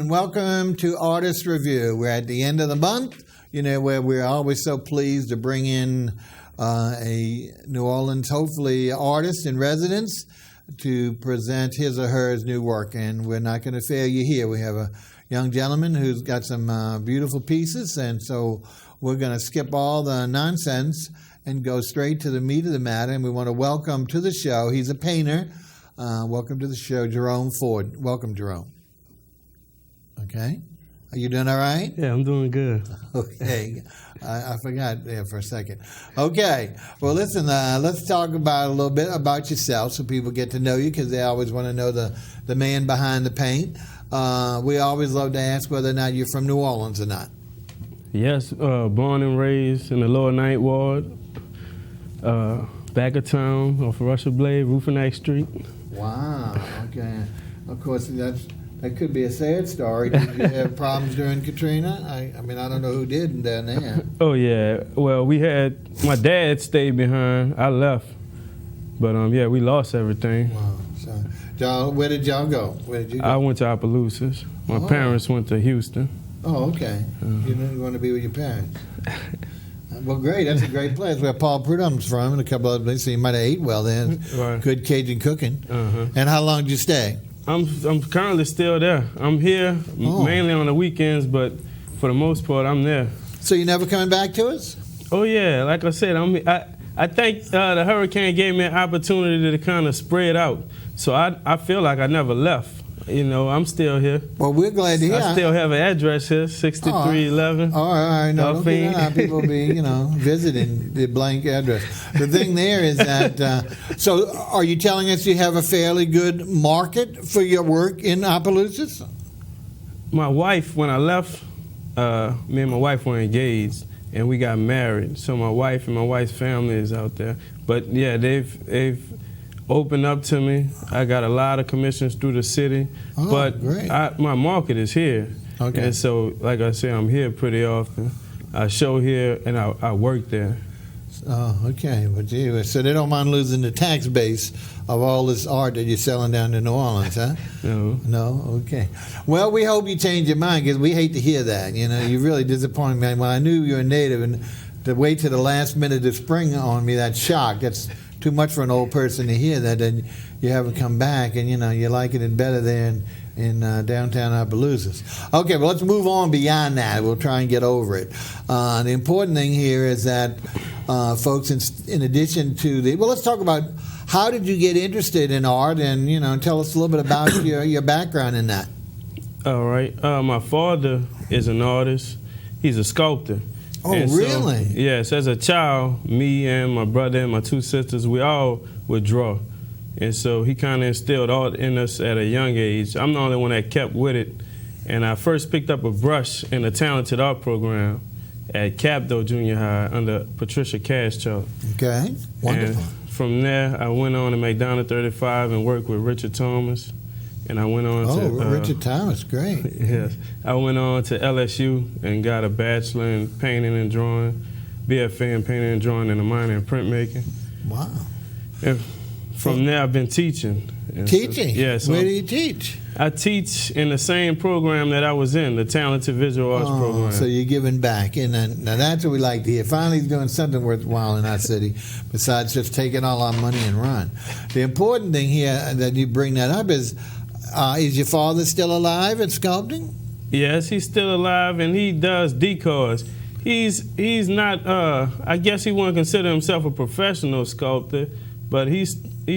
and welcome to Artist Revue. We're at the end of the month, where we're always so pleased to bring in a New Orleans, hopefully, artist in residence to present his or her new work. And we're not going to fail you here. We have a young gentleman who's got some beautiful pieces, and so we're going to skip all the nonsense and go straight to the meat of the matter. And we want to welcome to the show, he's a painter. Welcome to the show, Jerome FORD. Welcome, Jerome. Okay. Are you doing all right? Yeah, I'm doing good. Okay. I forgot there for a second. Okay. Well, listen, let's talk about a little bit about yourself so people get to know you, because they always want to know the man behind the paint. We always love to ask whether or not you're from New Orleans or not. Yes, born and raised in the Lower Ninth Ward, back of town off Russia Blade, Rufinack Street. Wow. Okay. Of course, that could be a sad story. Did you have problems during Katrina? I mean, I don't know who did down there. Oh, yeah. Well, my dad stayed behind. I left. But, we lost everything. Wow. So, where did y'all go? Where did you go? I went to Opelousas. My parents went to Houston. Oh, okay. You didn't want to be with your parents. Well, great. That's a great place where Paul Prudhomme's from and a couple other places. So you might have ate well there. Right. Good Cajun cooking. And how long did you stay? I'm currently still there. I'm here mainly on the weekends, but for the most part, I'm there. So you're never coming back to us? Oh, yeah. Like I said, I think the hurricane gave me an opportunity to kind of spread out. So I feel like I never left. I'm still here. Well, we're glad to hear. I still have an address here, 6311. All right. No, don't get out. People be, visiting the blank address. The thing there is that, so are you telling us you have a fairly good market for your work in Opelousas? My wife, when I left, me and my wife were engaged, and we got married. So my wife and my wife's family is out there. But, yeah, they've opened up to me. I got a lot of commissions through the city, but my market is here. Okay. And so, like I say, I'm here pretty often. I show here and I work there. Oh, okay. Well, so they don't mind losing the tax base of all this art that you're selling down to New Orleans, huh? No. No? Okay. Well, we hope you change your mind, because we hate to hear that. You really disappointed me. When I knew you were a native, and to wait to the last minute of spring on me, that shock, that's too much for an old person to hear that, and you haven't come back, and you're liking it better there in downtown Opelousas. Okay, well, let's move on beyond that. We'll try and get over it. The important thing here is that folks, in addition to let's talk about how did you get interested in art, and tell us a little bit about your background in that. All right. My father is an artist. He's a sculptor. Oh, really? So, yes, as a child, me and my brother and my two sisters, we all would draw. And so he kind of instilled art in us at a young age. I'm the only one that kept with it. And I first picked up a brush in a talented art program at Capdo Junior High under Patricia Castro. Okay, wonderful. And from there, I went on to McDonald 35 and worked with Richard Thomas. And I went on to... Richard Thomas, great. Yes. I went on to LSU and got a bachelor in painting and drawing, BFA in painting and drawing, and a minor in printmaking. Wow. And from there, I've been teaching. Teaching? Yes. Where do you teach? I teach in the same program that I was in, the Talented Visual Arts program. So you're giving back. And now that's what we like to hear. Finally, he's doing something worthwhile in our city besides just taking all our money and run. The important thing here that you bring that up is your father still alive and sculpting? Yes, he's still alive, and he does decors. He's not, I guess he wouldn't consider himself a professional sculptor, but he's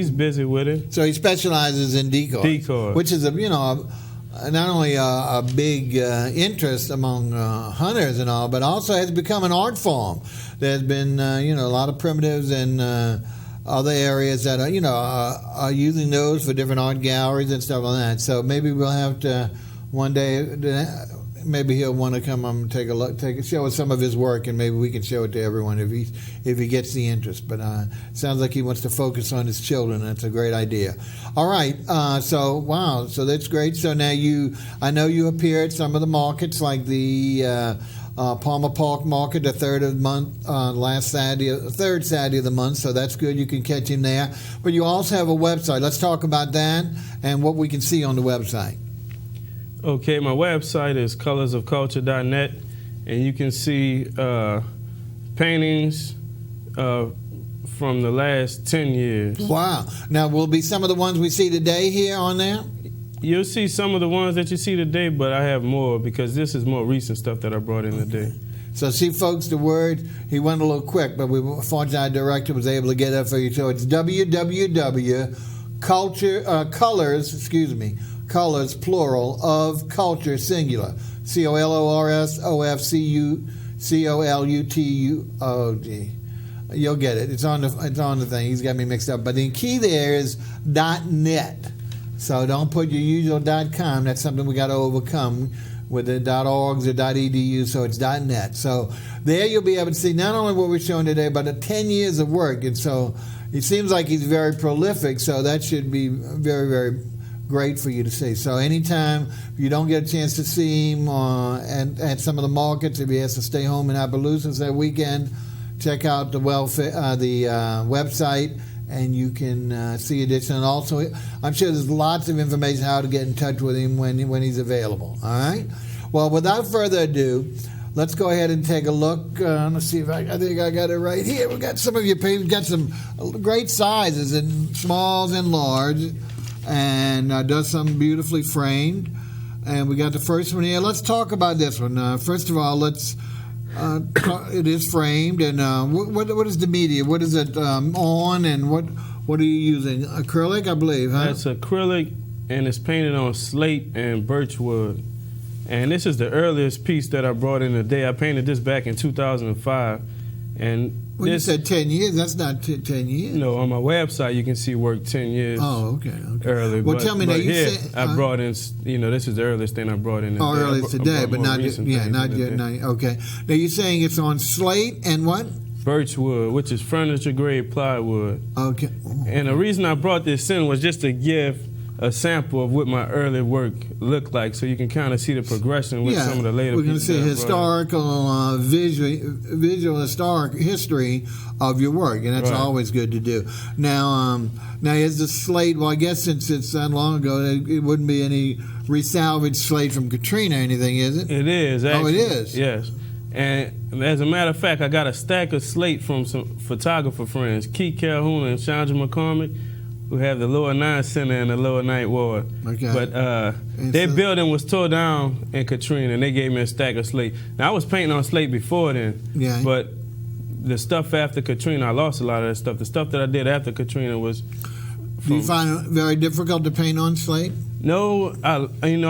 busy with it. So he specializes in decors. Decors. Which is, not only a big interest among hunters and all, but also has become an art form. There's been, a lot of primitives and other areas that are using those for different art galleries and stuff like that. So maybe we'll have to one day. Maybe he'll want to come and take a look, show us some of his work, and maybe we can show it to everyone if he gets the interest. But it sounds like he wants to focus on his children. That's a great idea. All right. So that's great. So now I know you appear at some of the markets, like the Palmer Park Market, the third Saturday of the month, so that's good. You can catch him there. But you also have a website. Let's talk about that and what we can see on the website. Okay, my website is colorsofculture.net, and you can see paintings from the last 10 years. Wow. Now, will be some of the ones we see today here on there? You'll see some of the ones that you see today, but I have more because this is more recent stuff that I brought in today. So see, folks, the word, he went a little quick, but fortunately our director was able to get that for you. So it's colors, plural, of culture, singular. COLORSOFCUCOLUTUOG. You'll get it. It's on the thing. He's got me mixed up. But the key there is .net. So don't put your usual .com. That's something we got to overcome with the .orgs or .edu. So it's .net. So there you'll be able to see not only what we're showing today, but the 10 years of work. And so it seems like he's very prolific. So that should be very, very great for you to see. So anytime you don't get a chance to see him at some of the markets, if he has to stay home in Appaloosa that weekend, check out the website, and you can see additional. And also, I'm sure there's lots of information how to get in touch with him when he's available. All right. Well, without further ado, let's go ahead and take a look. Let's see if I think I got it right here. We got some of your paintings. Got some great sizes in smalls and large, and does some beautifully framed. And we got the first one here. Let's talk about this one. First of all, let's. It is framed, and what is the media? What is it on, and what are you using? Acrylic, I believe, huh? That's acrylic, and it's painted on slate and birch wood. And this is the earliest piece that I brought in today. I painted this back in 2005, and when you said 10 years, that's not 10 years. No, on my website you can see work 10 years. Oh, okay. Early. Well, tell me now. You said I brought in. This is the earliest thing I brought in. Oh, earliest today, but not yet. Okay. Now you're saying it's on slate and what? Birchwood, which is furniture grade plywood. Okay. And the reason I brought this in was just to give a sample of what my early work looked like, so you can kind of see the progression with some of the later. We're going to see historical, visual historic history of your work, and that's always good to do. Now is the slate? Well, I guess since it's that long ago, it wouldn't be any resalvaged slate from Katrina or anything, is it? It is. Actually. Oh, it is. Yes. And as a matter of fact, I got a stack of slate from some photographer friends, Keith Calhoun and Chandra McCormick, who have the Lower 9 Center and the Lower 9th Ward. Okay. But their building was tore down in Katrina, and they gave me a stack of slate. Now, I was painting on slate before then, but the stuff after Katrina, I lost a lot of that stuff. The stuff that I did after Katrina was... Do you find it very difficult to paint on slate? No, I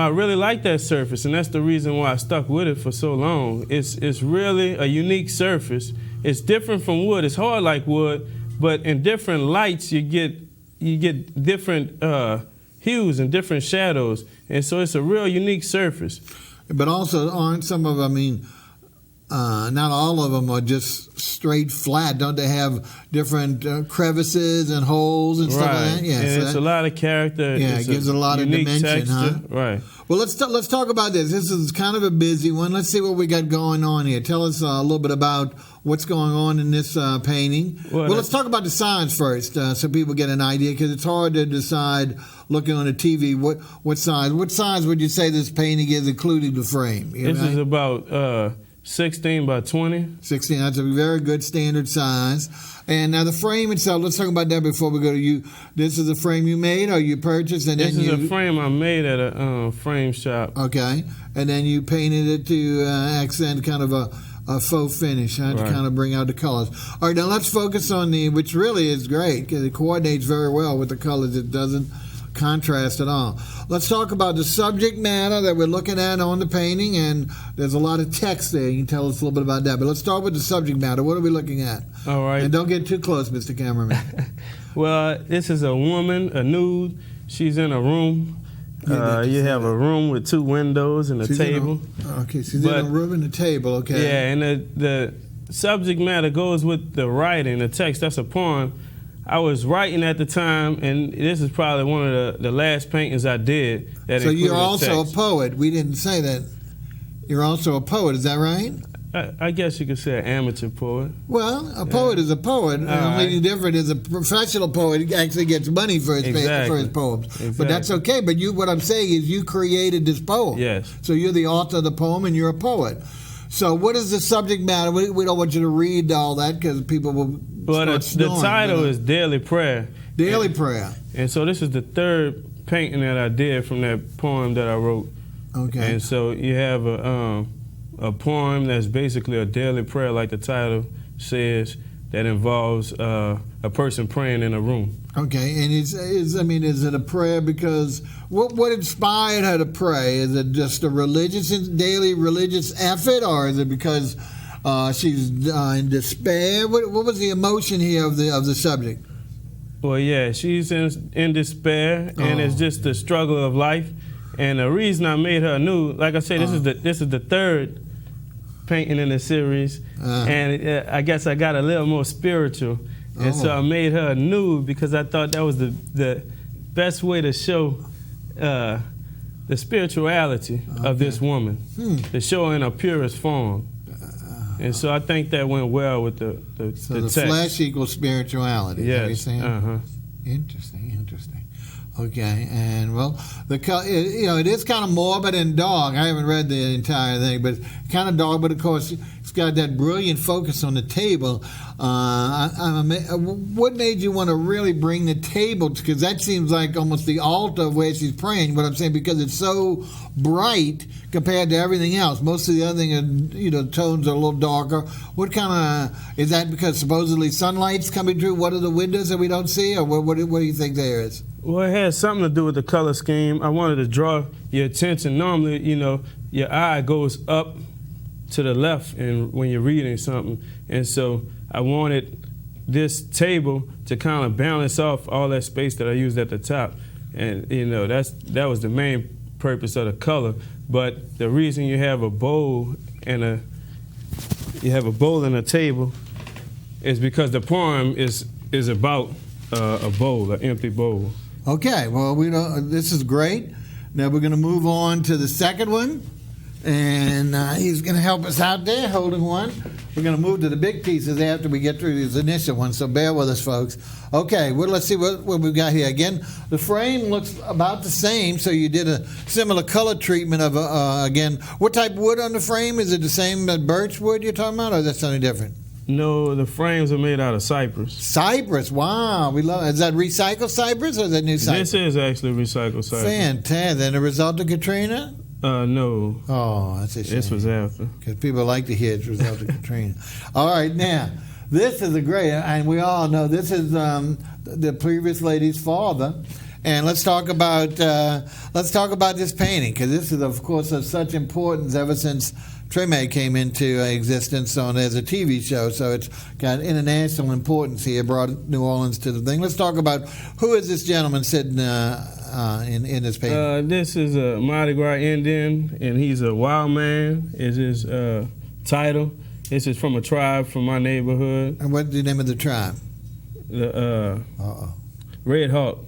really like that surface, and that's the reason why I stuck with it for so long. It's really a unique surface. It's different from wood. It's hard like wood, but in different lights you get different hues and different shadows, and so it's a real unique surface. But also, aren't some of them, not all of them are just straight flat. Don't they have different crevices and holes and stuff like that? Yeah, and it's a lot of character. Yeah, it gives a lot of dimension, texture. huh? Right. Well, let's talk about this. This is kind of a busy one. Let's see what we got going on here. Tell us a little bit about what's going on in this painting. Well, let's talk about the size first, so people get an idea, because it's hard to decide looking on the TV what size. What size would you say this painting is, including the frame? This is about 16 by 20. 16. That's a very good standard size. And now the frame itself, let's talk about that before we go to you. This is a frame you made or you purchased? And this is a frame I made at a frame shop. Okay. And then you painted it to accent kind of a faux finish, huh, to kind of bring out the colors. All right, now let's focus on which really is great, because it coordinates very well with the colors. It doesn't contrast at all. Let's talk about the subject matter that we're looking at on the painting, and there's a lot of text there. You can tell us a little bit about that. But let's start with the subject matter. What are we looking at? All right. And don't get too close, Mr. Cameraman. Well, this is a woman, a nude. She's in a room. You have a room with two windows and a table. She's in a room and a table, okay. Yeah, and the subject matter goes with the writing, the text. That's a poem. I was writing at the time, and this is probably one of the last paintings I did. So you're also a poet. We didn't say that. You're also a poet, is that right? I guess you could say an amateur poet. Well, a poet is a poet. Only different is a professional poet actually gets money for his poems. Exactly. But that's okay. But what I'm saying is you created this poem. Yes. So you're the author of the poem and you're a poet. So what is the subject matter? We don't want you to read all that because people will start snoring. The title is Daily Prayer. Daily Prayer. And so this is the third painting that I did from that poem that I wrote. Okay. And so you have a poem that's basically a daily prayer, like the title says, that involves a person praying in a room. Okay, and is it a prayer because what inspired her to pray? Is it just a daily religious effort, or is it because she's in despair? What was the emotion here of the subject? Well, yeah, she's in despair, and it's just the struggle of life. And the reason I made her new, like I said, this is the third painting in the series, and I guess I got a little more spiritual, and so I made her nude because I thought that was the best way to show the spirituality of this woman, to show her in her purest form. And so I think that went well with the text. Flesh equals spirituality. Yes. Are you saying? Interesting. Okay, and well, it is kind of morbid and dark. I haven't read the entire thing, but kind of dark. But of course, it's got that brilliant focus on the table. What made you want to really bring the table? Because that seems like almost the altar of where she's praying. What I'm saying, because it's so bright compared to everything else. Most of the other thing, tones are a little darker. What kind of is that? Because supposedly sunlight's coming through one of the windows that we don't see, or what do you think there is? Well, it has something to do with the color scheme. I wanted to draw your attention. Normally, your eye goes up to the left and when you're reading something. And so I wanted this table to kind of balance off all that space that I used at the top. And, that was the main purpose of the color. But the reason you have a bowl and a table is because the poem is about a bowl, an empty bowl. Okay, well, this is great. Now we're going to move on to the second one, and he's going to help us out there holding one. We're going to move to the big pieces after we get through these initial ones, so bear with us, folks. Okay, well, let's see what we've got here. Again, the frame looks about the same, so you did a similar color treatment of, again, what type of wood on the frame? Is it the same birch wood you're talking about, or is that something different? No, the frames are made out of cypress. Cypress, wow. We love. Is that recycled cypress or is that new cypress? This is actually recycled cypress. Fantastic. And the result of Katrina? No. Oh, that's a shame. This was after. Because people like to hear it's the result of Katrina. All right, now, this is a great, and we all know this is the previous lady's father. And let's talk about this painting, because this is, of course, of such importance ever since Treme came into existence as a TV show, so it's got international importance here, brought New Orleans to the thing. Let's talk about who is this gentleman sitting in this painting? This is a Mardi Gras Indian, and he's a wild man, is his title. This is from a tribe from my neighborhood. And what's the name of the tribe? The Red Hawk.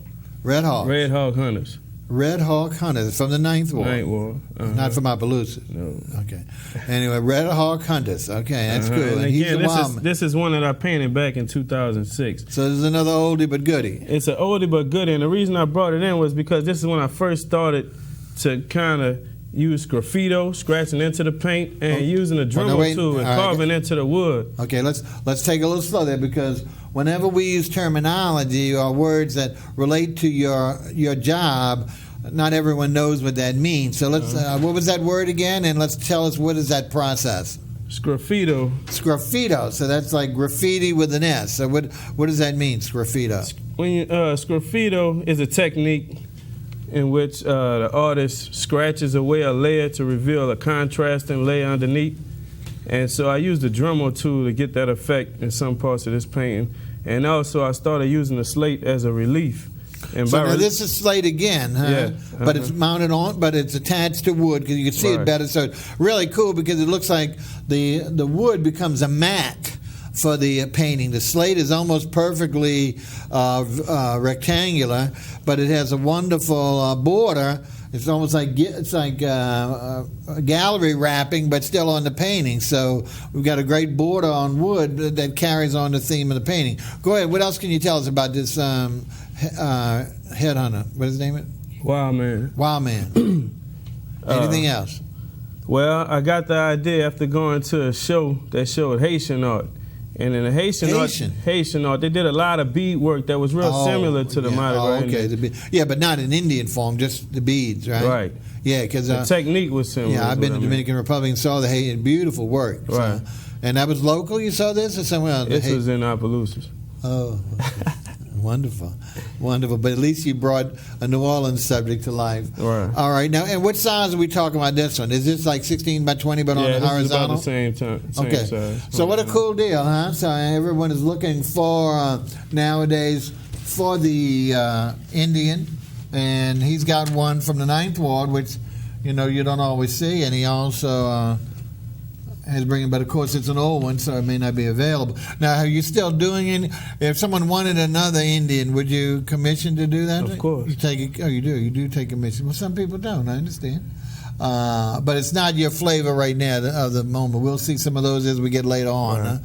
Red Hawk. Red Hawk Hunters. Red Hawk Hunters from the Ninth War. Ninth War. Not from Appaloosa. No. Okay. Anyway, Red Hawk Hunters. Okay, that's good. And again, this is one that I painted back in 2006. So this is another oldie but goodie. It's an oldie but goodie, and the reason I brought it in was because this is when I first started to kind of use graffito, scratching into the paint, and using a Dremel tool and carving into the wood. Okay, let's take a little slow there, because whenever we use terminology or words that relate to your job, not everyone knows what that means. So let's. What was that word again? And let's tell us, what is that process? Sgraffito. Sgraffito. So that's like graffiti with an S. So what does that mean, sgraffito? Sgraffito is a technique in which the artist scratches away a layer to reveal a contrasting layer underneath. And so I used the Dremel tool to get that effect in some parts of this painting. And also I started using the slate as a relief. And so now this is slate again, huh? Yeah. But it's mounted on, but it's attached to wood because you can see it better. So it's really cool because it looks like the wood becomes a mat for the painting. The slate is almost perfectly rectangular, but it has a wonderful border it's almost like gallery wrapping, but still on the painting. So we've got a great border on wood that carries on the theme of the painting. Go ahead. What else can you tell us about this headhunter? What is his name? Wild Man. Wild Man. Anything else? Well, I got the idea after going to a show that showed Haitian art. And in the Haitian art, they did a lot of bead work that was real similar to the Mardi Gras. Yeah, but not in Indian form, just the beads, right? Right. Yeah, because the technique was similar. Yeah, I've been to the Dominican Republic and saw the Haitian, beautiful work. Right. So, and that was local, you saw this, or somewhere else? This was in Opelousas. Oh, okay. Wonderful. But at least you brought a New Orleans subject to life. Right. All right. Now, and what size are we talking about this one? Is this like 16 by 20 but on the horizontal? Is about the same okay. size. So what a cool deal, huh? So everyone is looking for, nowadays, for the Indian. And he's got one from the 9th Ward, which, you don't always see. And he also... has bringing, but of course it's an old one, so it may not be available. Now, are you still doing it? If someone wanted another Indian, would you commission to do that? Of course. You take it. Oh, you do. You do take commission. Well, some people don't. I understand. But it's not your flavor right now of the moment. We'll see some of those as we get later on. Right.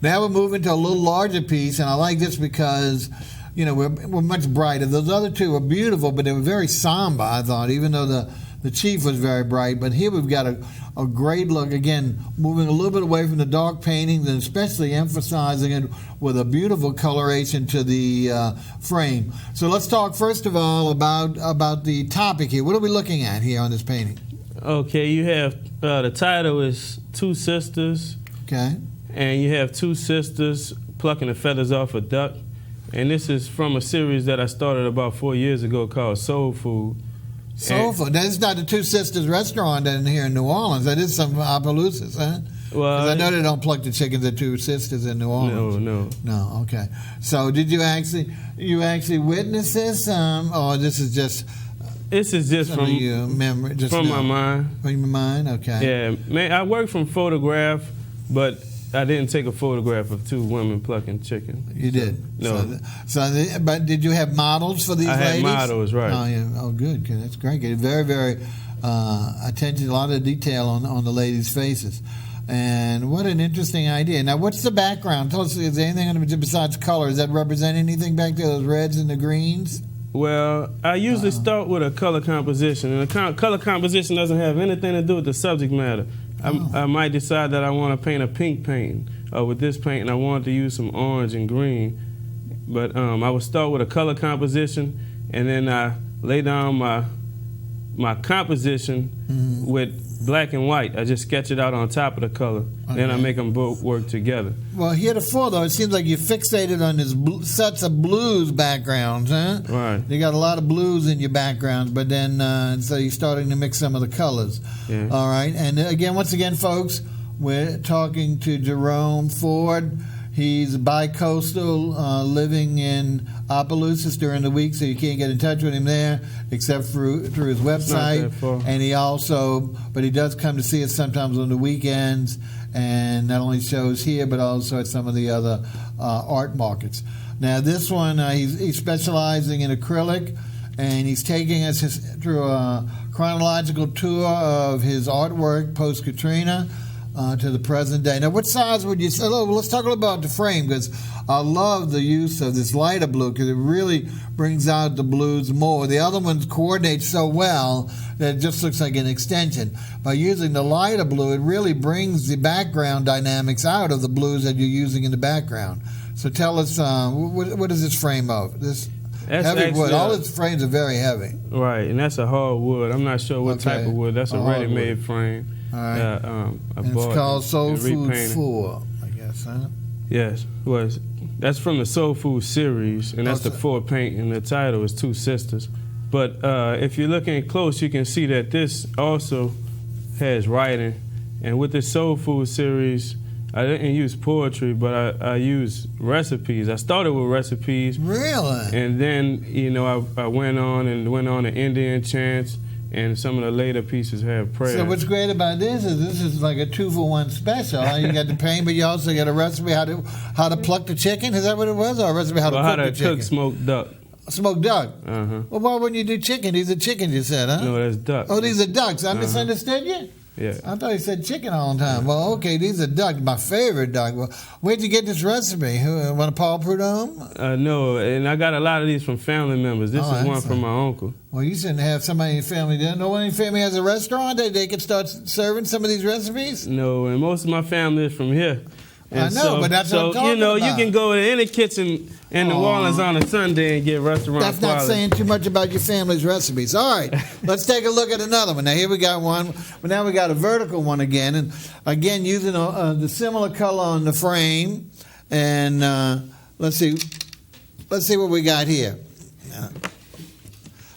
Now we're moving to a little larger piece, and I like this because we're much brighter. Those other two were beautiful, but they were very somber, I thought, even though the chief was very bright. But here we've got a great look, again, moving a little bit away from the dark paintings and especially emphasizing it with a beautiful coloration to the frame. So let's talk first of all about the topic here. What are we looking at here on this painting? Okay, you have, the title is Two Sisters. Okay. And you have two sisters plucking the feathers off a duck. And this is from a series that I started about 4 years ago called Soul Food. Soul Food. That's not the Two Sisters restaurant in here in New Orleans. That is some Opelousas, huh? Well, I know they don't pluck the chickens at Two Sisters in New Orleans. No. Okay. So, did you actually witness this, or this is just? This is just from your memory, just from my mind. From your mind, okay. Yeah, man. I work from photograph, but I didn't take a photograph of two women plucking chicken. You did? No. But did you have models for these ladies? I had models, right. Oh, yeah. Oh, good. That's great. Very, very attention, a lot of detail on the ladies' faces. And what an interesting idea. Now, what's the background? Tell us, is there anything besides color? Does that represent anything back there, those reds and the greens? Well, I usually start with a color composition, and the color composition doesn't have anything to do with the subject matter. I might decide that I want to paint a pink painting. With this painting, I wanted to use some orange and green. But I would start with a color composition, and then I lay down my composition with black and white. I just sketch it out on top of the color. Okay. Then I make them both work together. Well, heretofore, though, it seems like you fixated on this sets of blues backgrounds, huh? Right. You got a lot of blues in your backgrounds, but then so you're starting to mix some of the colors. Yeah. All right. And once again, folks, we're talking to Jerome Ford. He's bi-coastal, living in Opelousas during the week, so you can't get in touch with him there except through his website. Not that far. And but he does come to see us sometimes on the weekends, and not only shows here, but also at some of the other art markets. Now, this one, he's specializing in acrylic, and he's taking us through a chronological tour of his artwork post-Katrina. To the present day. Now, what size would you say? Let's talk a little about the frame, because I love the use of this lighter blue because it really brings out the blues more. The other ones coordinate so well that it just looks like an extension. By using the lighter blue, it really brings the background dynamics out of the blues that you're using in the background. So tell us, what is this frame of? That's heavy wood. All its frames are very heavy. Right, and that's a hard wood. I'm not sure what type of wood. That's a ready-made frame. All right. It's called Soul Food 4, I guess, huh? Yes. That's from the Soul Food series, and that's the 4th painting. The title is Two Sisters. But if you're looking close, you can see that this also has writing. And with the Soul Food series, I didn't use poetry, but I used recipes. I started with recipes. Really? And then, I went on to Indian chants. And some of the later pieces have prayer. So what's great about this is like a 2-for-1 special. You got the paint, but you also got a recipe how to pluck the chicken. Is that what it was, or a recipe how to cook the chicken? Cook smoked duck. Smoked duck. Uh-huh. Well, why wouldn't you do chicken? These are chickens, you said, huh? No, that's duck. Oh, these are ducks. I misunderstood you? Yeah. I thought you said chicken all the time. Well, okay, these are duck. My favorite duck. Well, where'd you get this recipe? Want to Paul Prudhomme? No, and I got a lot of these from family members. This is one from my uncle. Well, you shouldn't have somebody in your family. Do you know any family has a restaurant that they could start serving some of these recipes? No, and most of my family is from here. And I know, but that's what I'm talking about. You can go to any kitchen in New Orleans on a Sunday and get restaurant That's quality. not saying too much about your family's recipes. All right, let's take a look at another one. Now, here we got one. But now we got a vertical one again. And again, using the similar color on the frame. And let's see what we got here.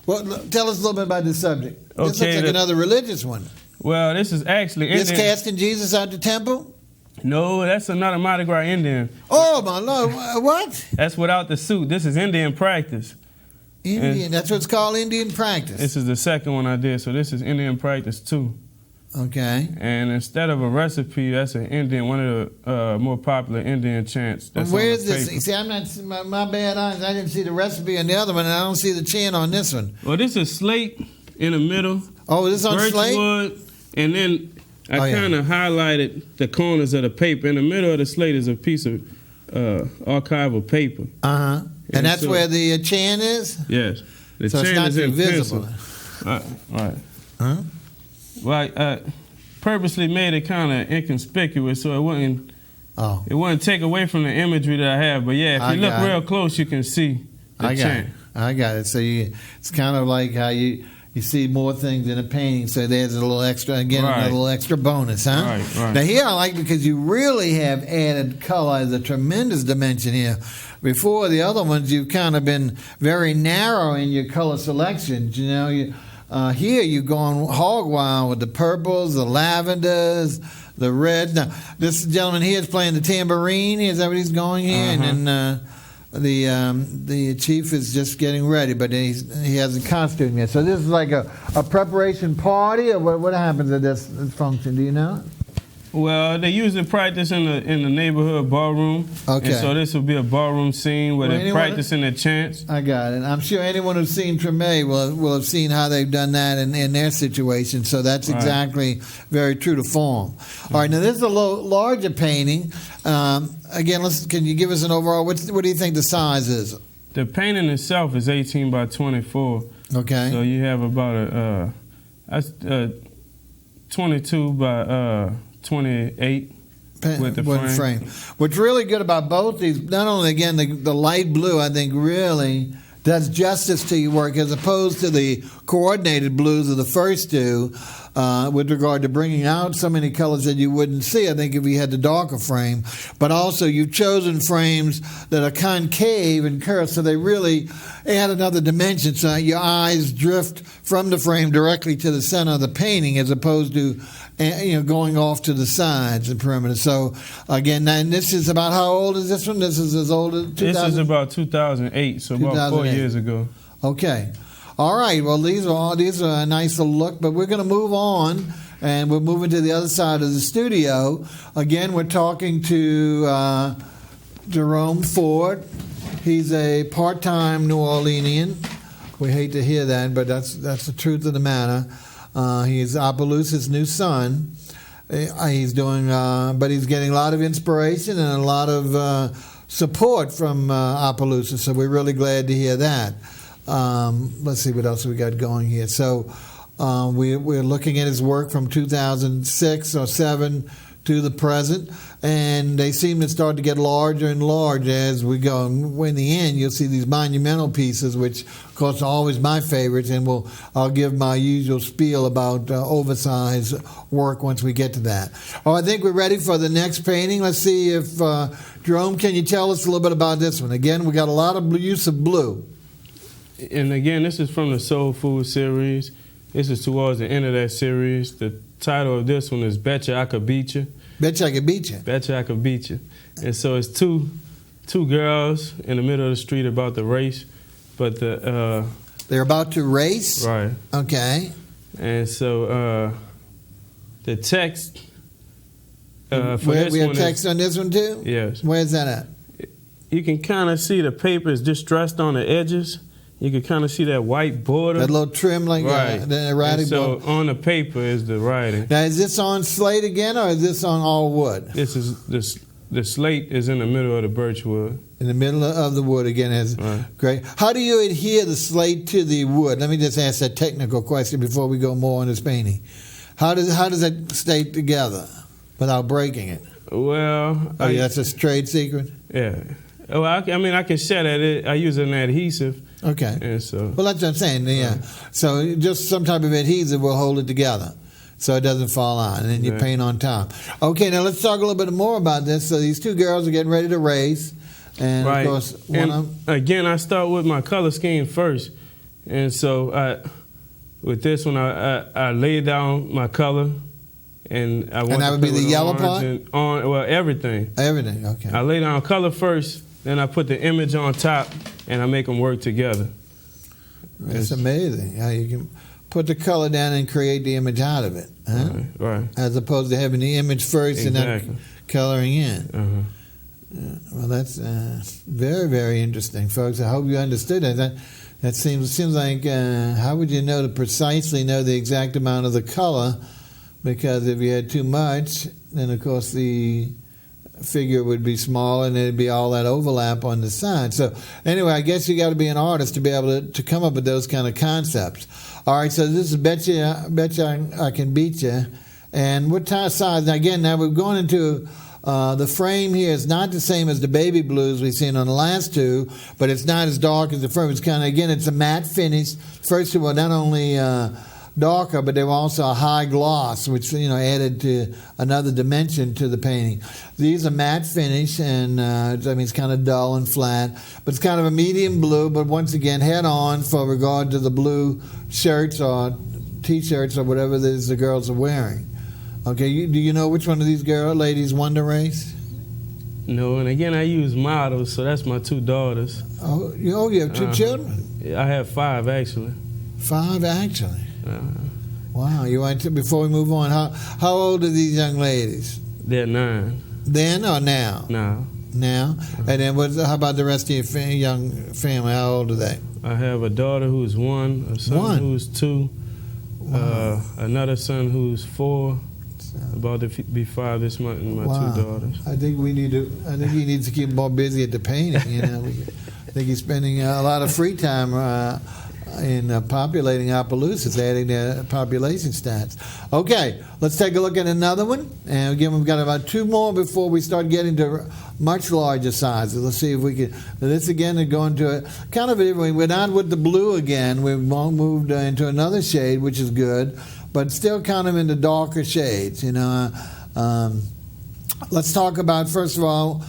Well, tell us a little bit about this subject. This looks like another religious one. Well, this is actually Indian. This casting Jesus out the temple? No, that's another Mardi Gras Indian. Oh, my Lord. What? That's without the suit. This is Indian practice. Indian. That's what it's called, Indian practice. This is the second one I did, so this is Indian practice 2. Okay. And instead of a recipe, that's an Indian, one of the more popular Indian chants. Where is this? See, I'm not, my bad eyes. I didn't see the recipe on the other one, and I don't see the chant on this one. Well, this is slate in the middle. Oh, is this on slate? Birchwood, and then I kind of highlighted the corners of the paper. In the middle of the slate is a piece of archival paper. Uh-huh. And that's where the chant is? Yes. The so chant it's not is visible. Right. Huh? Well, I purposely made it kind of inconspicuous so it wouldn't take away from the imagery that I have. But yeah, if you look real close, you can see the chant. I got it. So it's kind of like how you see more things in a painting, so there's a little extra, another little extra bonus, huh? Right. Now here I like because you really have added color as a tremendous dimension here. Before the other ones, you've kind of been very narrow in your color selections. You know, here you've gone hog wild with the purples, the lavenders, the reds. Now, this gentleman here is playing the tambourine. Is that what he's going here? Uh-huh. And then the chief is just getting ready, but he hasn't costumed yet. So this is like a preparation party, or what happens at this function? Do you know? Well, they usually practice in the neighborhood ballroom. Okay. And so this will be a ballroom scene where they're practicing their chants. I got it. I'm sure anyone who's seen Treme will have seen how they've done that in their situation. So that's exactly very true to form. All right. Now this is a larger painting. Again, can you give us an overall? What do you think the size is? The painting itself is 18 by 24. Okay. So you have about a 22 by 28 with the frame. What's really good about both these, not only, again, the light blue, I think really does justice to your work as opposed to the coordinated blues of the first two with regard to bringing out so many colors that you wouldn't see, I think, if you had the darker frame. But also you've chosen frames that are concave and curved, so they really add another dimension. So your eyes drift from the frame directly to the center of the painting as opposed to going off to the sides and perimeter. So again, and this is about how old is this one? This is as old as 2000? This is about 2008, so about 4 years ago. Okay. All right. Well, these are a nice little look, but we're going to move on, and we're moving to the other side of the studio. Again, we're talking to Jerome Ford. He's a part-time New Orleanian. We hate to hear that, but that's the truth of the matter. He's Opelousas' new son. He's doing, but he's getting a lot of inspiration and a lot of support from Opelousas. So we're really glad to hear that. Let's see what else we got going here. So we're looking at his work from 2006 or 7 to the present, and they seem to start to get larger and larger as we go. And in the end, you'll see these monumental pieces, which, of course, are always my favorites, and I'll give my usual spiel about oversized work once we get to that. I think we're ready for the next painting. Let's see if, Jerome, can you tell us a little bit about this one? Again, we got a lot of use of blue. And again, this is from the Soul Food series. This is towards the end of that series. The title of this one is Betcha I Could Beat You. Betcha I Could Beat You. Betcha I Could Beat You. And so it's two girls in the middle of the street about to race, but they're about to race? Right. Okay. And so the text for this one we have text on this one too? Yes. Where's that at? You can kind of see the paper is distressed on the edges. you can kind of see that white border. That little trim like right. The erratic so border. on the paper is the writing. Now, is this on slate again, or is this on all wood? This is the slate is in the middle of the birch wood. In the middle of the wood again is right. Great. How do you adhere the slate to the wood? Let me just ask that technical question before we go more on this painting. How does it stay together without breaking it? Well, that's a trade secret. Yeah. Well, I can share that. I use an adhesive. Okay. And so. Well, that's what I'm saying. Yeah. Right. So just some type of adhesive will hold it together, so it doesn't fall out, and then you paint on top. Okay. Now let's talk a little bit more about this. So these two girls are getting ready to race, and right. of course, again, I start with my color scheme first, and so with this one, I lay down my color. And I want and that would be the yellow part? Everything. Everything, okay. I lay down color first, then I put the image on top, and I make them work together. It's amazing how you can put the color down and create the image out of it. Huh? Right. As opposed to having the image first and then coloring in. Uh-huh. Well, that's very, very interesting, folks. I hope you understood that. That seems like, how would you know to precisely know the exact amount of the color? Because if you had too much, then of course the figure would be small and there'd be all that overlap on the side. So anyway, I guess you got to be an artist to be able to come up with those kind of concepts. All right, so this is Betcha I Can Beat You. And what size? Now we're going into the frame here is not the same as the baby blues we've seen on the last two, but it's not as dark as the frame. It's kind of, again, it's a matte finish. First of all, not only darker, but they were also a high gloss, which added to another dimension to the painting. These are matte finish, and it's kind of dull and flat, but it's kind of a medium blue. But once again, head on for regard to the blue shirts or t-shirts or whatever it is the girls are wearing. Okay, do you know which one of these ladies won the race? No, and again, I use models, so that's my two daughters. Oh, you have two children? I have 5 actually. 5 actually. Wow, you want to, before we move on, how old are these young ladies? They're 9. Then or now? Now. Now? And then how about the rest of your young family? How old are they? I have a daughter who's 1, a son who's 2, wow. Another son who's 4, about to be 5 this month, and my 2 daughters. I think he needs to keep more busy at the painting. I think he's spending a lot of free time in populating Opelousas, adding their population stats. Okay, let's take a look at another one. And again, we've got about 2 more before we start getting to much larger sizes. Let's see if we can. This again is going to kind of. We're not with the blue again. We've moved into another shade, which is good, but still kind of in the darker shades. Let's talk about, first of all,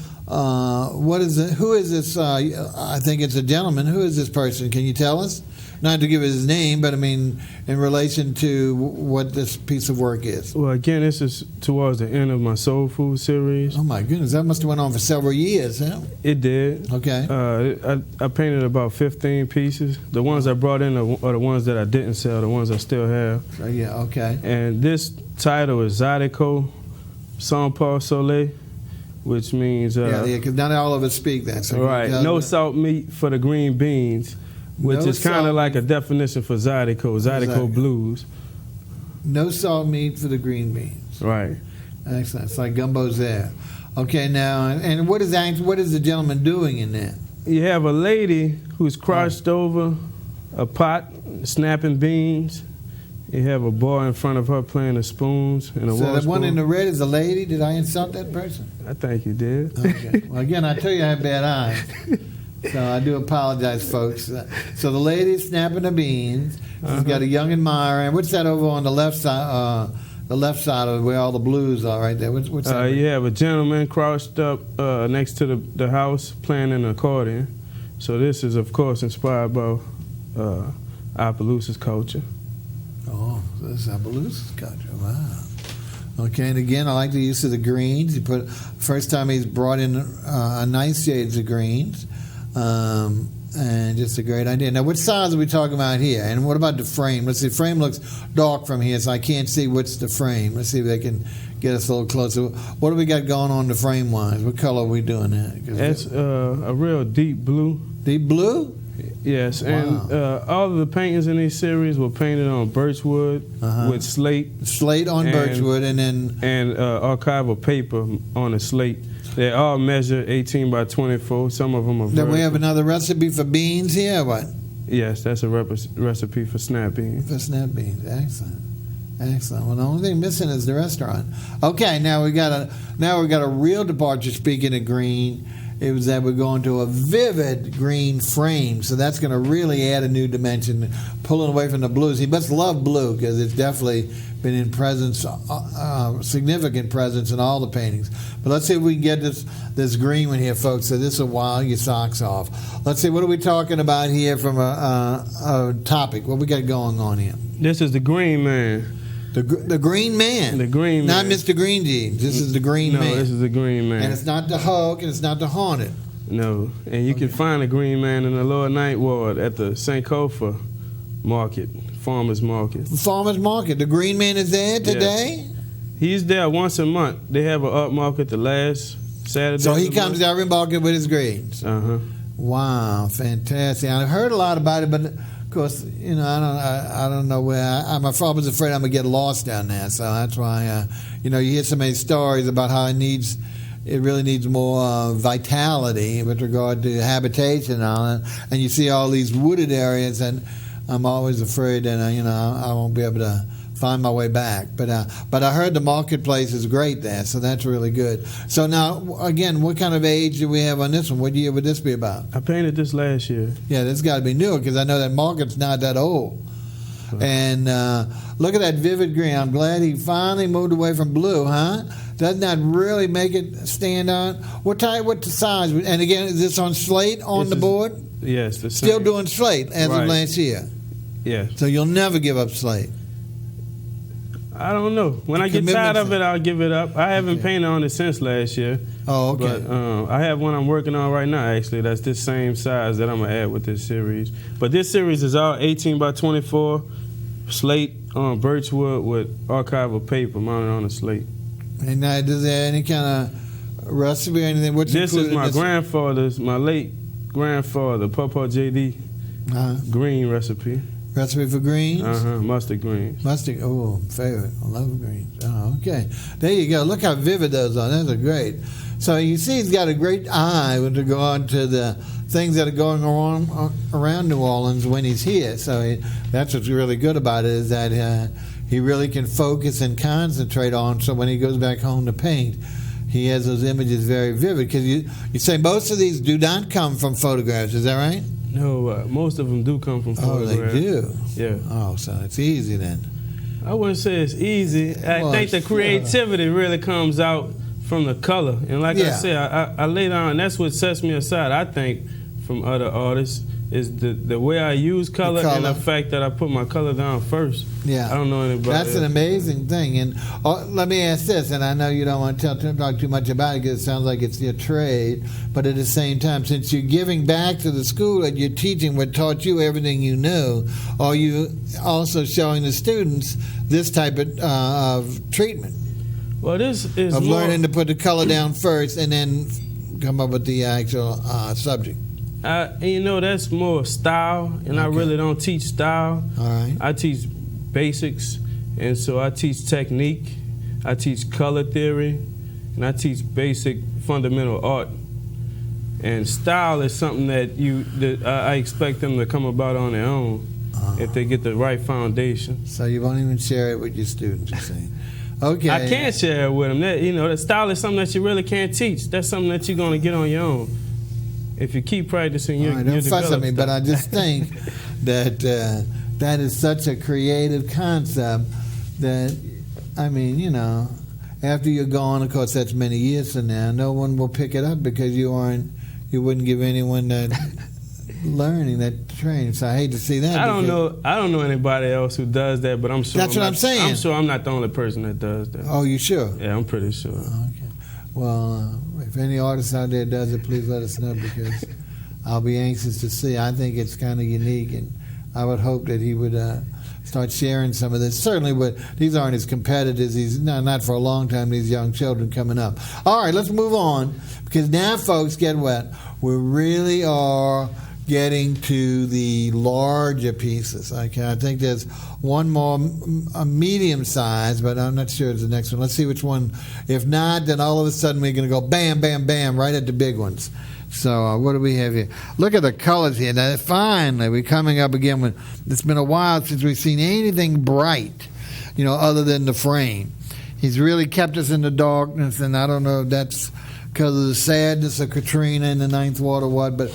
what is it? Who is this? I think it's a gentleman. Who is this person? Can you tell us? Not to give it his name, but in relation to what this piece of work is. Well, again, this is towards the end of my Soul Food series. Oh my goodness, that must have went on for several years, huh? It did. Okay. I painted about 15 pieces. The ones I brought in are the ones that I didn't sell, the ones I still have. Yeah, okay. And this title is Zydeco Sans Pas Soleil, which means... because not all of us speak that. So right, no salt meat for the green beans. Which is kind of like a definition for Zydeco Blues. No salt meat for the green beans. Right. Excellent. It's like gumbo's there. Okay, now, and what is the gentleman doing in there? You have a lady who's crouched over a pot, snapping beans. You have a boy in front of her playing the spoons and a water spoon. So the one in the red is a lady? Did I insult that person? I think you did. Okay. Well, again, I tell you I have bad eyes. So I do apologize, folks. So the lady's snapping the beans. She's got a young admirer. And what's that over on the left side? The left side of where all the blues are, right there. What's that? You have a gentleman crouched up next to the house playing an accordion. So this is, of course, inspired by Opelousas culture. Oh, so this is Opelousas culture. Wow. Okay, and again, I like the use of the greens. First time he's brought in a nice shades of greens. And just a great idea. Now, what size are we talking about here? And what about the frame? Let's see, the frame looks dark from here, so I can't see what's the frame. Let's see if they can get us a little closer. What do we got going on the frame-wise? What color are we doing there? It's a real deep blue. Deep blue? Yes, Wow. and all of the paintings in these series were painted on birchwood with slate. Slate on birchwood, and then archival paper on a slate. They all measure 18 by 24. Some of them are Then we have another recipe for beans here. What? Yes, that's a recipe for snap beans. For snap beans. Excellent. Excellent. Well, the only thing missing is the restaurant. Okay, now we got a real departure. Speaking of green, it was that we're going to a vivid green frame, so that's going to really add a new dimension, pulling away from the blues. He must love blue because it's definitely been in presence, significant presence in all the paintings. But let's see if we can get this green one here, folks. So this will wow your socks off. Let's see, what are we talking about here from a topic? What we got going on here? This is the Green Man. The Green Man. The Green Man. Not Mr. Green Jeans. This is the Green Man. No, this is the Green Man. And it's not the Hulk, and it's not the Haunted. No, and you can find the Green Man in the Lower Ninth Ward at the St. Kofa Market, Farmers Market. Farmers Market. The Green Man is there today? Yes. He's there once a month. They have an art market the last Saturday. So he comes to every market with his greens. Uh-huh. Wow, fantastic. I've heard a lot about it, but of course, you know, I don't know where. I'm always afraid I'm gonna get lost down there. So that's why, you know, you hear so many stories about how it really needs more vitality with regard to habitation and all that. And you see all these wooded areas, and I'm always afraid that you know, I won't be able to find my way back. But I heard the marketplace is great there, so that's really good. So now, again, what kind of age do we have on this one? What year would this be about? I painted this last year. Yeah, this got to be new because I know that market's not that old. And look at that vivid green. I'm glad he finally moved away from blue, huh? Doesn't that really make it stand out? What size? And again, is this on slate on the board? Yes. The Still same. doing slate as of last year? Yes. So you'll never give up slate? I don't know. When I get tired of it, I'll give it up. I haven't painted on it since last year. Oh, okay. But I have one I'm working on right now, actually. That's this same size that I'm going to add with this series. But this series is all 18 by 24, slate on birchwood with archival paper mounted on a slate. And now, is there any kind of recipe or anything? What's this is my grandfather's, my late grandfather, Papa J.D. Green recipe. Recipe for greens? Mustard greens. Mustard, favorite. I love greens. Oh, okay. There you go. Look how vivid those are. Those are great. So you see he's got a great eye with regard to the things that are going on around New Orleans when he's here. So that's what's really good about it, is that he really can focus and concentrate on, so when he goes back home to paint, he has those images very vivid. Because you say most of these do not come from photographs. Is that right? No, most of them do come from photographs. Oh, they do? Yeah. Oh, so it's easy then. I wouldn't say it's easy. I think the creativity really comes out from the color. And like I said, I lay down, that's what sets me aside, I think, from other artists, is the way I use color and the fact that I put my color down first. Yeah. I don't know anybody That's else. an amazing thing. And let me ask this, and I know you don't want to talk too much about it because it sounds like it's your trade, but at the same time, since you're giving back to the school that you're teaching what taught you everything you know, are you also showing the students this type of treatment? Well, this is of learning to put the color down first and then come up with the actual subject. You know, that's more style, and I really don't teach style. All right. I teach basics, and so I teach technique, I teach color theory, and I teach basic fundamental art. And style is something that I expect them to come about on their own if they get the right foundation. So you won't even share it with your students, you're saying? Okay. I can't share it with them. The style is something that you really can't teach. That's something that you're going to get on your own. If you keep practicing, you'll don't fuss at me, stuff. but I just think that that is such a creative concept that, I mean, you know, after you're gone, of course, that's many years from now, no one will pick it up because you wouldn't give anyone that learning, that training. So I hate to see that. I don't know anybody else who does that, but I'm sure. That's what I'm saying. I'm sure I'm not the only person that does that. Oh, you sure? Yeah, I'm pretty sure. Okay. Well, if any artist out there does it, please let us know because I'll be anxious to see. I think it's kind of unique, and I would hope that he would start sharing some of this. Certainly, but these aren't his competitors. He's not for a long time. These young children coming up. All right, let's move on because now, folks, get what? We really are getting to the larger pieces. Okay, I think there's one more, a medium size, but I'm not sure it's the next one. Let's see which one. If not, then all of a sudden we're going to go bam, bam, bam, right at the big ones. So what do we have here? Look at the colors here. Now, finally, we're coming up again with, it's been a while since we've seen anything bright, other than the frame. He's really kept us in the darkness, and I don't know if that's because of the sadness of Katrina in the Ninth Ward or what, but,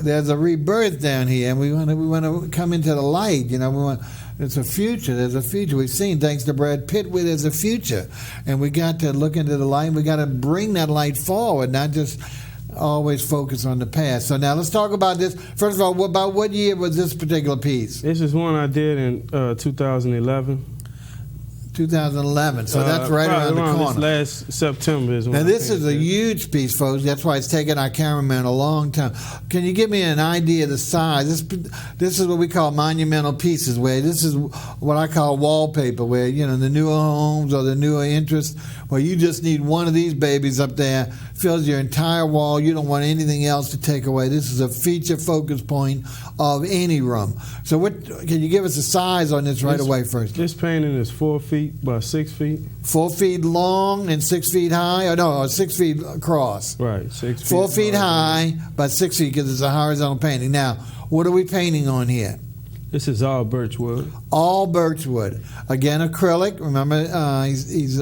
there's a rebirth down here, and we want to come into the light. It's a future. There's a future. We've seen, thanks to Brad Pitt, where there's a future, and we got to look into the light. We got to bring that light forward, not just always focus on the past. So now let's talk about this. First of all, about what year was this particular piece? This is one I did in 2011. 2011, so that's right around the corner. This last September is when now this is a huge piece, folks. That's why it's taken our cameraman a long time. Can you give me an idea of the size? This is what we call monumental pieces, where this is what I call wallpaper, where the newer homes or the newer interests, where you just need one of these babies up there, fills your entire wall. You don't want anything else to take away. This is a feature focus point of any room. So what can you give us a size on this right away first? This painting is 4 feet by 6 feet. 4 feet long and 6 feet high? Or 6 feet across. Right, 6 feet. 4 feet high by 6 feet because it's a horizontal painting. Now, what are we painting on here? This is all birchwood. All birchwood. Again, acrylic. Remember, he's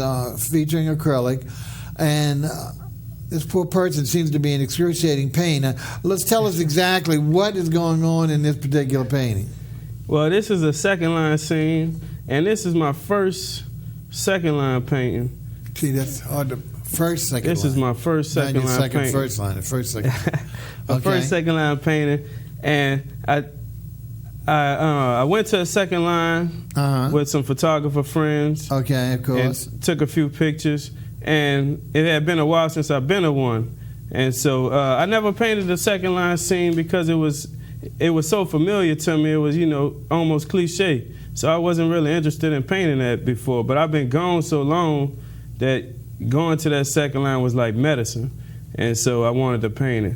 featuring acrylic. And this poor person seems to be in excruciating pain. Now, let's tell us exactly what is going on in this particular painting. Well, this is a second line scene, and this is my first second line painting. See, that's hard to... First, second This line. is my first second line second, painting. First line, the first second line. My first second line painting, and I went to a second line with some photographer friends. Okay, of course. And took a few pictures, and it had been a while since I've been to one, and so I never painted a second line scene because it was so familiar to me. It was almost cliche, so I wasn't really interested in painting that before. But I've been gone so long that going to that second line was like medicine, and so I wanted to paint it.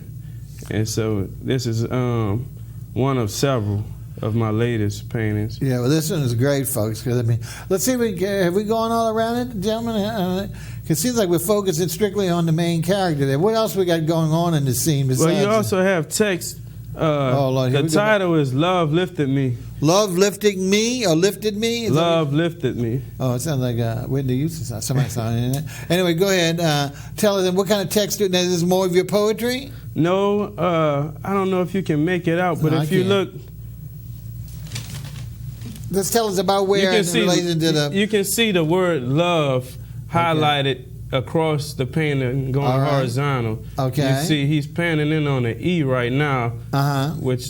And so this is one of several of my latest paintings. Yeah, well, this one is great, folks. Because let's see, have we gone all around it, gentlemen? It seems like we're focusing strictly on the main character there. What else we got going on in the scene? Well, you also have text. Lord, the title is "Love Lifted Me." Love lifted me or lifted me? Love lifted me. Oh, it sounds like Whitney Houston. Somebody sounding in it. Anyway, go ahead. Tell us what kind of text. Is this more of your poetry? No, I don't know if you can make it out, but if you look. Just tell us about where in relation to the... You can see the word love highlighted across the painting going horizontal. Okay. You see he's painting in on the E right now, which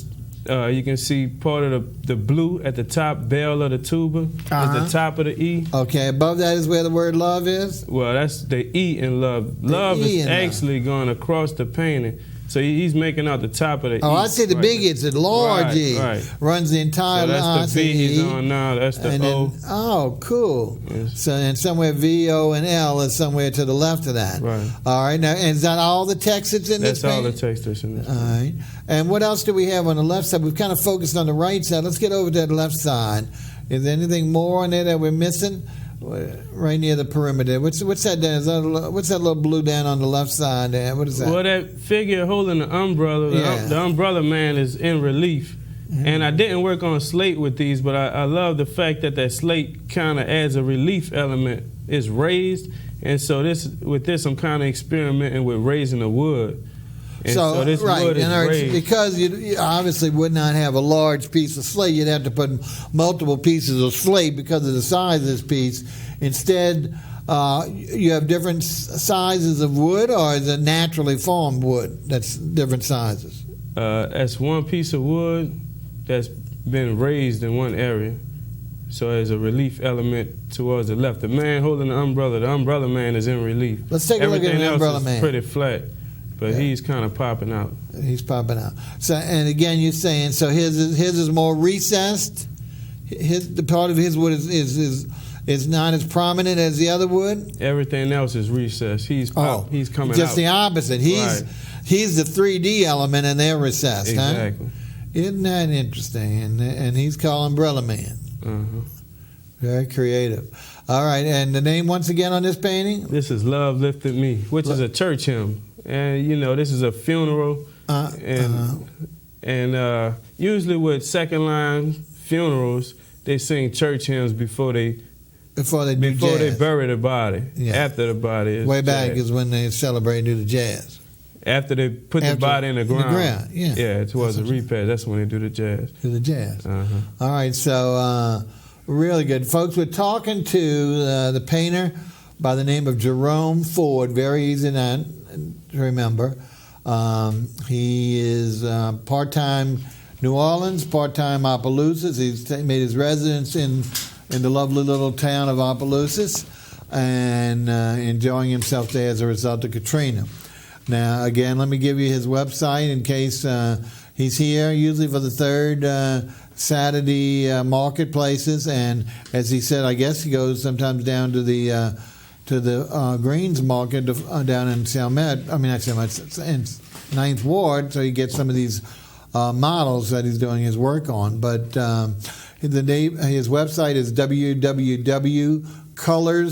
you can see part of the blue at the top, bell of the tuba is the top of the E. Okay, above that is where the word love is? Well, that's the E in love. Love is actually going across the painting. So he's making out the top of the E. I see the big it's the large E. Runs the entire line. So that's the V he's on now. That's the O. Oh, cool. Yes. So and somewhere V, O, and L is somewhere to the left of that. Right. All right. Now, and is that all the text that's in this painting? That's all the text that's in this painting. All right. And what else do we have on the left side? We've kind of focused on the right side. Let's get over to the left side. Is there anything more on there that we're missing? Right near the perimeter. What's that down? What's that little blue down on the left side there? What is that? Well, that figure holding the umbrella, the umbrella man is in relief. Mm-hmm. And I didn't work on slate with these, but I love the fact that slate kind of adds a relief element. It's raised, and so with this I'm kind of experimenting with raising the wood. And so this wood is raised. Because you obviously would not have a large piece of slate, you'd have to put multiple pieces of slate because of the size of this piece. Instead, you have different sizes of wood, or is it naturally formed wood that's different sizes? That's one piece of wood that's been raised in one area. So there's a relief element towards the left. The man holding the umbrella man is in relief. Let's take a look at the umbrella man. Everything else is pretty flat. But he's kind of popping out. He's popping out. So, and again, you're saying so his is more recessed. The part of his wood is not as prominent as the other wood. Everything else is recessed. He's coming out. Just the opposite. he's the 3D element and they're recessed, Exactly. huh? Isn't that interesting? And he's called Umbrella Man. Very creative. All right, and the name once again on this painting? This is Love Lifted Me, which is a church hymn. And, this is a funeral. And usually with second line funerals, they sing church hymns before they bury the body. Yeah. After the body is way back is when they celebrate and do the jazz. After they put the body in the ground. Yeah. Yeah, towards the repast. That's when they do the jazz. All right, so really good. Folks, we're talking to the painter by the name of Jerome FORD. Very easy to remember. He is part-time New Orleans, part-time Opelousas. He's made his residence in the lovely little town of Opelousas and enjoying himself there as a result of Katrina. Now, again, let me give you his website in case he's here, usually for the third Saturday marketplaces. And as he said, I guess he goes sometimes down to the Greens Market down in Chalmette. I mean, not Chalmette, in 9th Ward, so he gets some of these models that he's doing his work on. But his website is www.colors,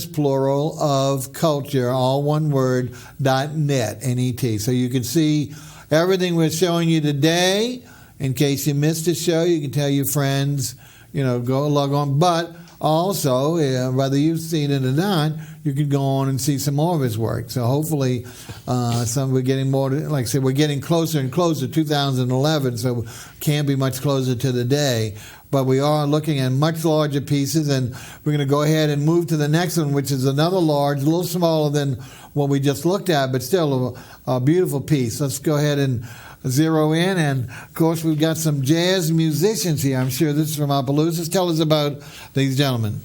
plural, of culture, all one word, .net, N-E-T. So you can see everything we're showing you today. In case you missed the show, you can tell your friends, go log on. But also, whether you've seen it or not, you can go on and see some more of his work. So hopefully, we're getting more, like I said, we're getting closer and closer to 2011, so can't be much closer to the day. But we are looking at much larger pieces, and we're going to go ahead and move to the next one, which is another large, a little smaller than what we just looked at, but still a beautiful piece. Let's go ahead and zero in, and of course we've got some jazz musicians here. I'm sure this is from Opelousas. Tell us about these gentlemen.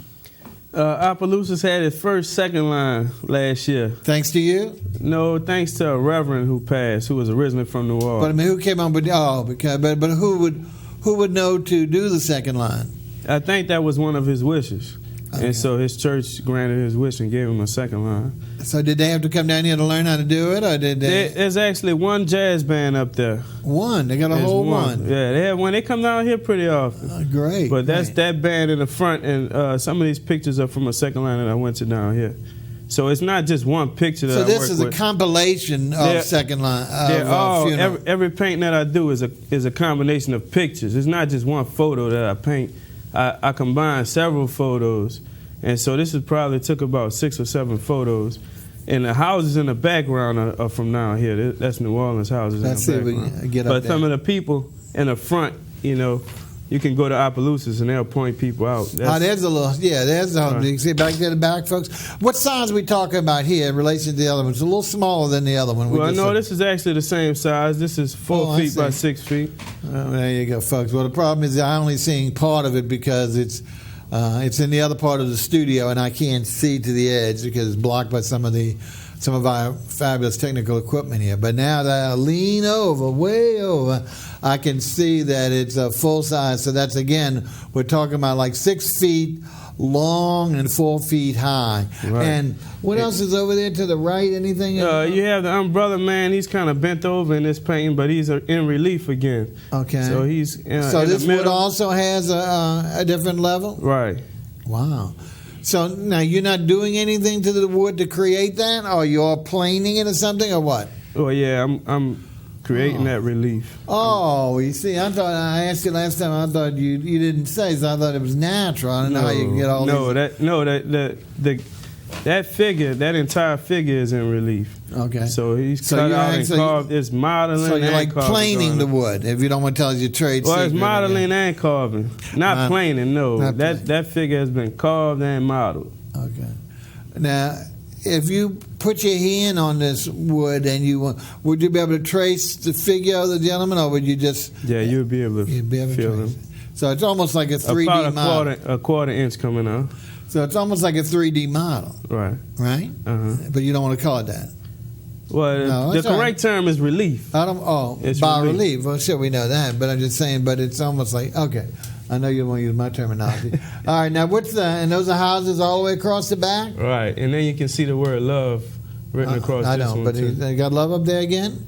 Opelousas had its first second line last year. Thanks to you? No, thanks to a reverend who passed, who was originally from New Orleans. But I mean, who came on with? But who would know to do the second line? I think that was one of his wishes. Okay. And so his church granted his wish and gave him a second line. So did they have to come down here to learn how to do it, or did they? There's actually one jazz band up there. One? They got a whole one? Yeah, they have one. They come down here pretty often. Great. But that's that band in the front, and some of these pictures are from a second line that I went to down here. So it's not just one picture that I work with. So this is a compilation of second line. Every painting that I do is a combination of pictures. It's not just one photo that I paint. I combine several photos, and so this probably took about 6 or 7 photos. And the houses in the background are from down here. That's New Orleans houses in the background. But some of the people in the front, you can go to Opelousas and they'll point people out. There's a little, there's a, you can see back there in the back, folks. What size are we talking about here in relation to the other one? It's a little smaller than the other one. This is actually the same size. This is 4 feet by 6 feet. There you go, folks. Well, the problem is I'm only seeing part of it because it's in the other part of the studio and I can't see to the edge because it's blocked by some of our fabulous technical equipment here. But now that I lean over, way over, I can see that it's a full size. So that's, again, we're talking about like 6 feet long and 4 feet high. Right. And what else is over there to the right? Anything? You have the Umbrella Man. He's kind of bent over in this painting, but he's in relief again. Okay. So he's so this wood also has a different level? Right. Wow. So now you're not doing anything to the wood to create that, or you're planing it or something, or what? Oh yeah, I'm creating that relief. Oh, you see, I asked you last time. I thought you didn't say, so I thought it was natural. I don't know how you can get all these. That figure, that entire figure is in relief. Okay. So he's cut out and carved. It's modeling. So you're like planing the wood. If you don't want to tell us your trade secret. Well, it's modeling and carving, not planing. No, that figure has been carved and modeled. Okay. Now, if you put your hand on this wood and would you be able to trace the figure of the gentleman, or would you just? Yeah, you'd be able to feel him. So it's almost like a 3D model. A quarter inch coming out. So it's almost like a 3D model. Right. Right? Uh-huh. But you don't want to call it that. Well, the correct term is relief. It's relief. Well, sure, we know that. But I'm just saying, but it's almost like, okay, I know you don't want to use my terminology. All right, now and those are houses all the way across the back? Right, and then you can see the word love written across this one. I know, but they got love up there again?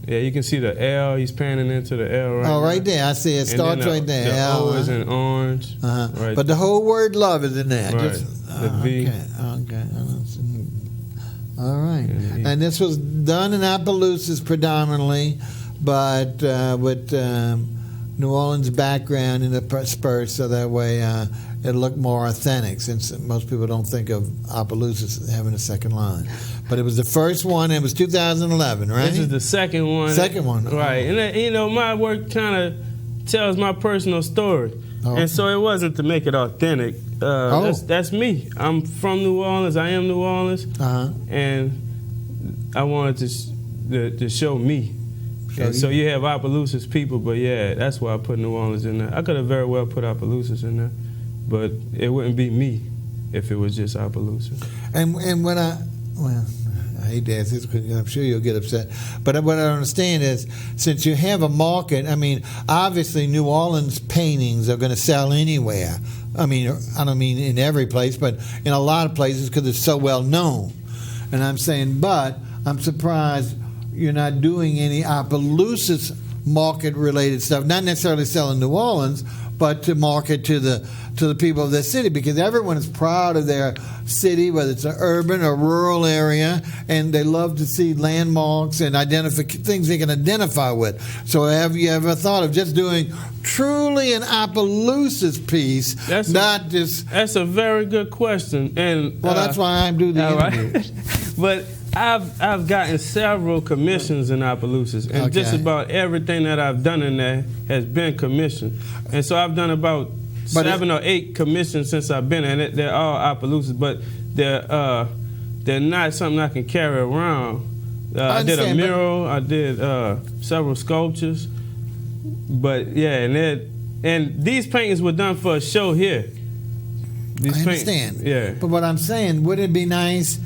Yeah, you can see the L. He's panning into the L right Oh, right now. there. I see it. Starts right there. The L, O is in orange. Right. But the whole word love is in there. Right. The V. Okay. All right. And this was done in Opelousas predominantly, but with New Orleans background in the spurs, so that way it looked more authentic, since most people don't think of Opelousas as having a second line. But it was the first one, and it was 2011, right? This is the second one. Second one. Right. And, my work kind of tells my personal story. Oh. And so it wasn't to make it authentic. That's me. I'm from New Orleans. I am New Orleans. And I wanted to show me. So you have Opelousas people, but yeah, that's why I put New Orleans in there. I could have very well put Opelousas in there, but it wouldn't be me if it was just Opelousas. And when I hate to ask this because I'm sure you'll get upset, but what I understand is, since you have a market, I mean, obviously New Orleans paintings are going to sell anywhere. I mean, I don't mean in every place, but in a lot of places because it's so well known. And I'm saying, but I'm surprised you're not doing any Opelousas market-related stuff, not necessarily selling New Orleans, but to market to the people of the city, because everyone is proud of their city, whether it's an urban or rural area, and they love to see landmarks and things they can identify with. So have you ever thought of just doing truly an Opelousas piece, That's a very good question. And well, that's why I do the interview. Right. But I've gotten several commissions in Opelousas, and just about everything that I've done in there has been commissioned. And so I've done about 7 or 8 commissions since I've been in it. They're all Opelousas, but they're not something I can carry around. I did a mural. I did several sculptures. But yeah, and these paintings were done for a show here. I understand. Yeah. But what I'm saying, would it be nice?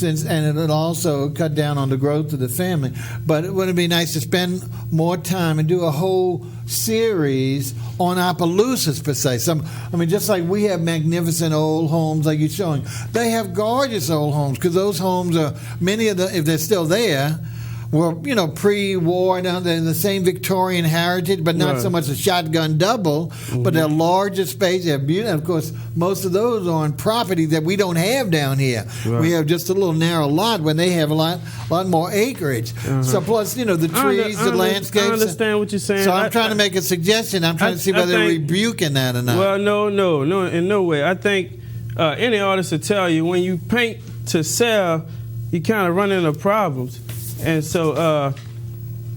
And it'll also cut down on the growth of the family. But wouldn't it be nice to spend more time and do a whole series on Opelousas per se? Just like we have magnificent old homes like you're showing, they have gorgeous old homes, because those homes are, many of them, if they're still there, were, pre-war, and they're the same Victorian heritage, but not so much a shotgun double, but they're larger space, they're beautiful. Of course, most of those are on property that we don't have down here. Right. We have just a little narrow lot when they have a lot more acreage. So plus, the trees, the landscapes. I understand what you're saying. So I'm trying to make a suggestion. I'm trying to see whether they're rebuking that or not. Well, no, in no way. I think any artist will tell you, when you paint to sell, you kind of run into problems. And so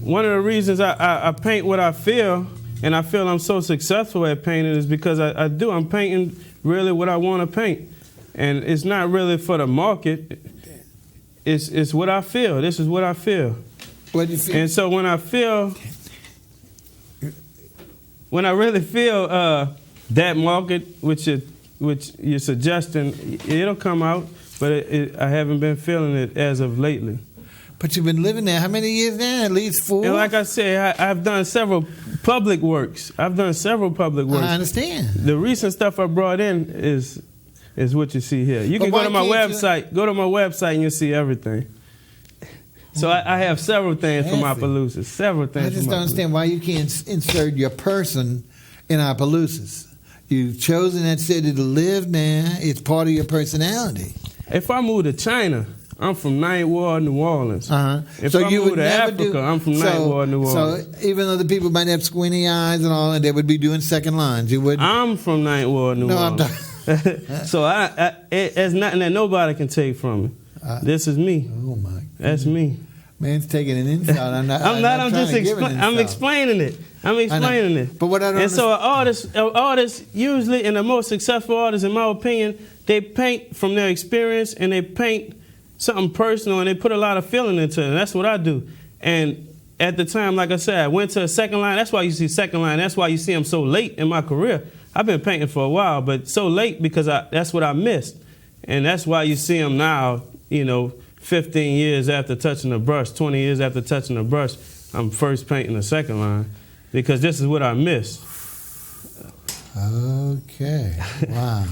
one of the reasons I paint what I feel, and I feel I'm so successful at painting, is because I'm painting really what I want to paint. And it's not really for the market. It's what I feel. This is what I feel. What do you feel? And so when I really feel that market, which you're suggesting, it'll come out, but I haven't been feeling it as of lately. But you've been living there how many years now? At least 4? And like I said, I've done several public works. I understand. The recent stuff I brought in is what you see here. You can go to my website. Go to my website and you'll see everything. So I have several things from Opelousas. Several things. I just don't understand why you can't insert your person in Opelousas. You've chosen that city to live there. It's part of your personality. If I move to China, I'm from Ninth Ward, New Orleans. If so I you move would to never Africa, I'm from Ninth Ward, New Orleans. So even though the people might have squinty eyes and all, and they would be doing second lines, you wouldn't? I'm from Ninth Ward, New Orleans. So it's nothing that nobody can take from me. This is me. Oh my! That's me. Man's taking an insult. I'm explaining it. But what I don't. And so an artist usually, and the most successful artists, in my opinion, they paint from their experience, and they paint something personal, and they put a lot of feeling into it. And that's what I do. And at the time, like I said, I went to a second line. That's why you see second line. That's why you see them so late in my career. I've been painting for a while, but so late because that's what I missed. And that's why you see them now, 15 years after touching the brush, 20 years after touching the brush, I'm first painting the second line, because this is what I missed. Okay. Wow.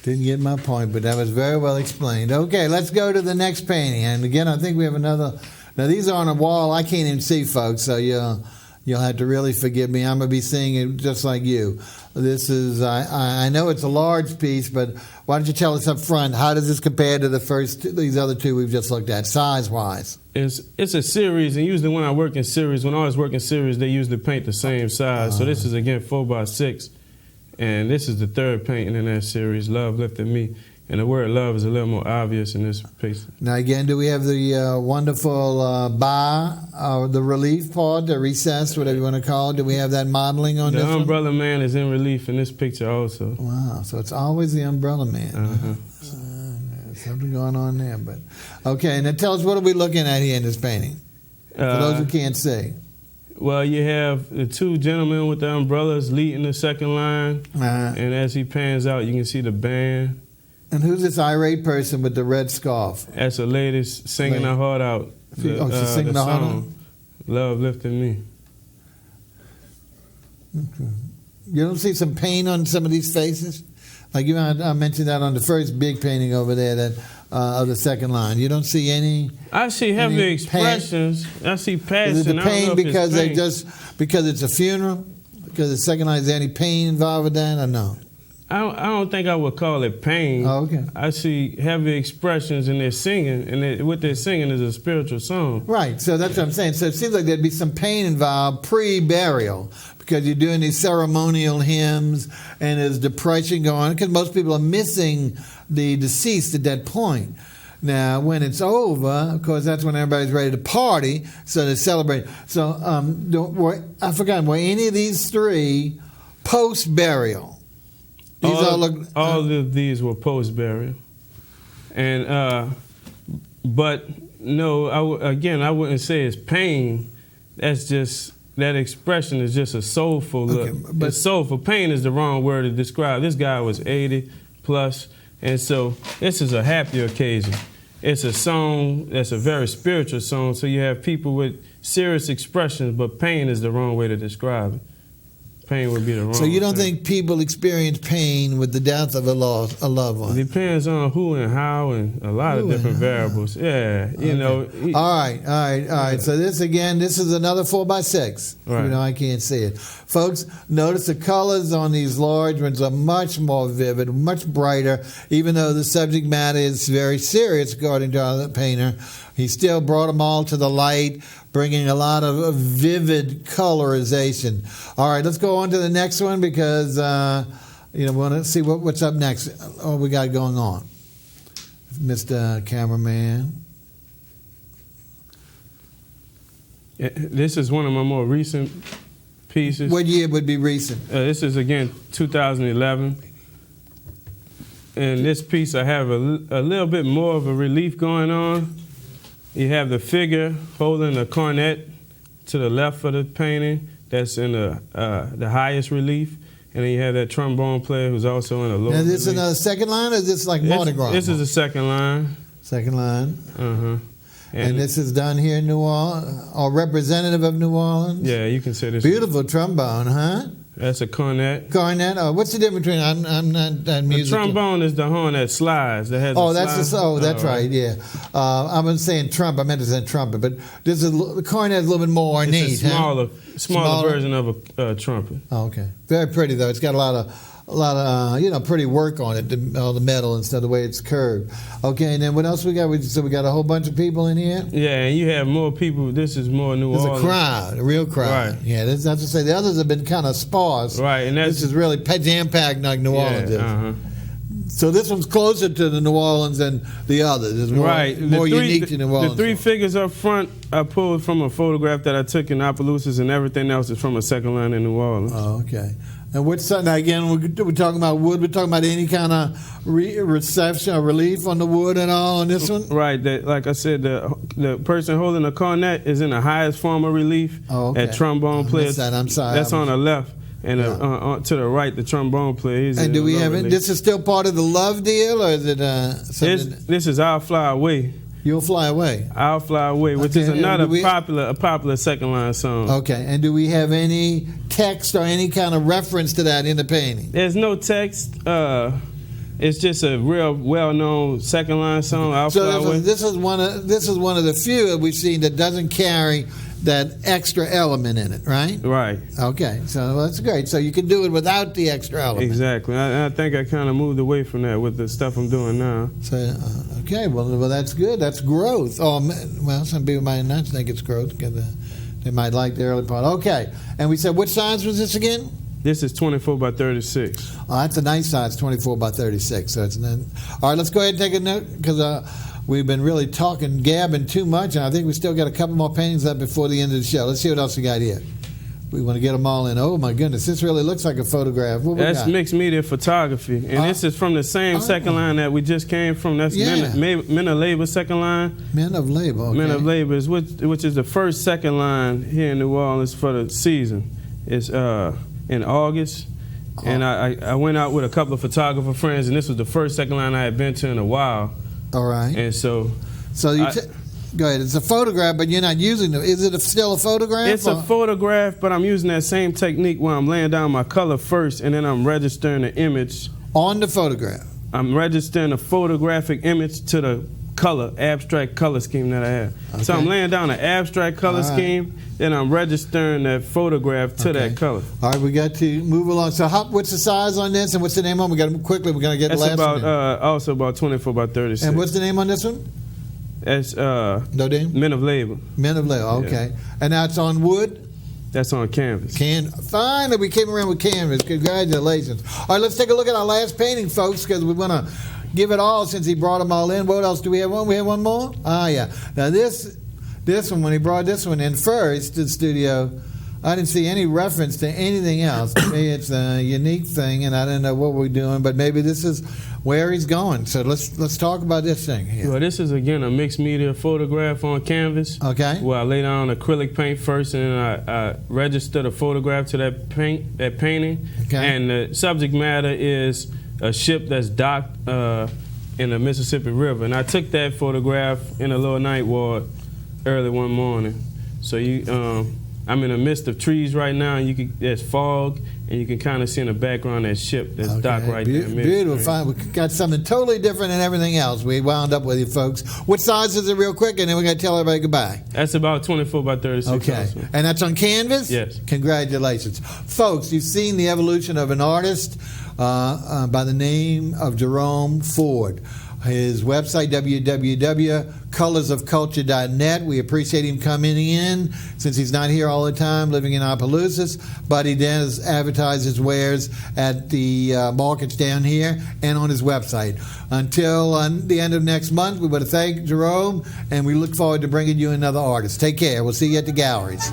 Didn't get my point, but that was very well explained. Okay, let's go to the next painting. And again, I think we have another Now, these are on a wall I can't even see, folks, so you'll have to really forgive me. I'm going to be seeing it just like you. This is, I know it's a large piece, but why don't you tell us up front, how does this compare to these other two we've just looked at, size-wise? It's a series, and usually when I work in series, when I always work in series, they usually paint the same size. So this is, again, 4x6, and this is the third painting in that series, Love Lifted Me. And the word love is a little more obvious in this piece. Now, again, do we have the wonderful the relief part, the recessed, whatever you want to call it? Do we have that modeling on this one? The Umbrella Man is in relief in this picture also. Wow, so it's always the Umbrella Man. Something going on there. But okay, and then tell us, what are we looking at here in this painting? For those who can't see. Well, you have the two gentlemen with the umbrellas leading the second line. And as he pans out, you can see the band. And who's this irate person with the red scarf? That's a lady singing her heart out. She's singing the heart out? Love Lifted Me. Okay. You don't see some pain on some of these faces? Like I mentioned that on the first big painting over there that of the second line. You don't see any. I see heavy expressions. I see passion. Is it the pain because it's a funeral? Because the second line, is there any pain involved with that or no? I don't think I would call it pain. Oh, okay. I see heavy expressions in their singing, and what they're singing is a spiritual song. Right, so that's what I'm saying. So it seems like there'd be some pain involved pre-burial because you're doing these ceremonial hymns and there's depression going on because most people are missing the deceased at that point. Now, when it's over, of course, that's when everybody's ready to party, so they celebrate. So I forgot, were any of these three post-burial? All of these were post-burial. And, but no, I wouldn't say it's pain. That's just, that expression is just a soulful look. But it's soulful. Pain is the wrong word to describe. This guy was 80 plus, and so this is a happy occasion. It's a song that's a very spiritual song, so you have people with serious expressions, but pain is the wrong way to describe it. Pain would be the wrong. So you don't think people experience pain with the death of a loved one? It depends on who and how and a lot of different variables. Yeah, you know. All right. So this is another 4x6. Right. You know, I can't see it. Folks, notice the colors on these large ones are much more vivid, much brighter, even though the subject matter is very serious, according to the painter. He still brought them all to the light, bringing a lot of vivid colorization. All right, let's go on to the next one because we want to see what's up next. What we got going on, Mr. Cameraman. This is one of my more recent pieces. What year would be recent? This is again 2011. And this piece, I have a little bit more of a relief going on. You have the figure holding a cornet to the left of the painting. That's in the highest relief. And then you have that trombone player who's also in a lower relief. Now, is this another second line, or is this like Mardi Gras? This is the second line. Second line. Uh-huh. And this is done here in New Orleans, or representative of New Orleans? Yeah, you can say this. Beautiful trombone, huh? That's a cornet. Cornet. Oh, what's the difference between? I'm not that music. The trombone is the horn that slides. That has. That's right. Yeah. I was saying trumpet. I meant to say trumpet, but the cornet is a little bit more ornate. It's a smaller version of a trumpet. Oh, okay. Very pretty though. It's got a lot of pretty work on it. All the metal and stuff, the way it's curved. Okay, and then what else we got? So we got a whole bunch of people in here. Yeah, and you have more people. This is more New Orleans. There's a crowd, a real crowd. Right. Yeah, that's not to say the others have been kind of sparse. Right, and this is really jam-packed like New Orleans is. Uh-huh. So this one's closer to the New Orleans than the others. It's more unique to New Orleans. The three figures up front I pulled from a photograph that I took in Opelousas, and everything else is from a second line in New Orleans. Oh, okay. And now again, we're talking about wood. We're talking about any kind of reception or relief on the wood and all on this one? Right. Like I said, the person holding the cornet is in the highest form of relief. Oh, okay. That trombone player. I'm sorry. That's on the left. And to the right, the trombone player. And do we have it? This is still part of the love deal, or is it This is I'll Fly Away. You'll Fly Away. I'll Fly Away, which is another popular second line song. Okay. And do we have any text or any kind of reference to that in the painting? There's no text. It's just a real well-known second line song. I'll So Fly Away. this is one of the few that we've seen that doesn't carry that extra element in it, right? Right. Okay, so that's great. So you can do it without the extra element. Exactly. I think I kind of moved away from that with the stuff I'm doing now. So okay, well that's good. That's growth. Oh, well, some people might not think it's growth because they might like the early part. Okay, and we said which size was this again? This is 24 by 36. Oh, that's a nice size, 24 by 36. So it's all right. Let's go ahead and take a note because we've been really gabbing too much, and I think we still got a couple more paintings up before the end of the show. Let's see what else we got here. We want to get them all in. Oh my goodness, this really looks like a photograph. What we That's got? mixed media photography, and this is from the same second line that we just came from. That's Men of Labor second line. Men of Labor. Okay. Men of Labor is which is the first second line here in New Orleans for the season. It's in August, and I went out with a couple of photographer friends, and this was the first second line I had been to in a while. All right. And so you go ahead. It's a photograph, but you're not using it. Is it still a photograph? It's a photograph, but I'm using that same technique where I'm laying down my color first, and then I'm registering the image on the photograph. I'm registering a photographic image to the abstract color scheme that I have. Okay. So I'm laying down an abstract color scheme, then I'm registering that photograph to that color. All right, we got to move along. So what's the size on this, and what's the name on it? We got to quickly. We're going to get the last one. Also about 24 by 36. And what's the name on this one? It's no name? Men of Labor. Men of Labor. Okay, yeah. And that's on wood. That's on canvas. Finally, we came around with canvas. Congratulations. All right, let's take a look at our last painting, folks, because we want to give it all since he brought them all in. What else do we have? We have one more? Ah, yeah. Now, this one, when he brought this one in first to the studio, I didn't see any reference to anything else. To me, it's a unique thing, and I didn't know what we're doing, but maybe this is where he's going. So let's talk about this thing here. Well, this is, again, a mixed media photograph on canvas. Okay. Where I lay down acrylic paint first, and then I register the photograph to that painting. Okay. And the subject matter is a ship that's docked in the Mississippi River. And I took that photograph in a little night ward early one morning. So I'm in the midst of trees right now, and there's fog, and you can kind of see in the background that ship that's docked right there. Beautiful. Fine. We got something totally different than everything else. We wound up with you folks. What size is it real quick, and then we're going to tell everybody goodbye. That's about 24 by 36. Okay. Also. And that's on canvas? Yes. Congratulations. Folks, you've seen the evolution of an artist by the name of Jerome FORD. His website, www.colorsofculture.net. We appreciate him coming in since he's not here all the time, living in Opelousas, but he does advertise his wares at the markets down here and on his website. Until the end of next month, we want to thank Jerome, and we look forward to bringing you another artist. Take care. We'll see you at the galleries.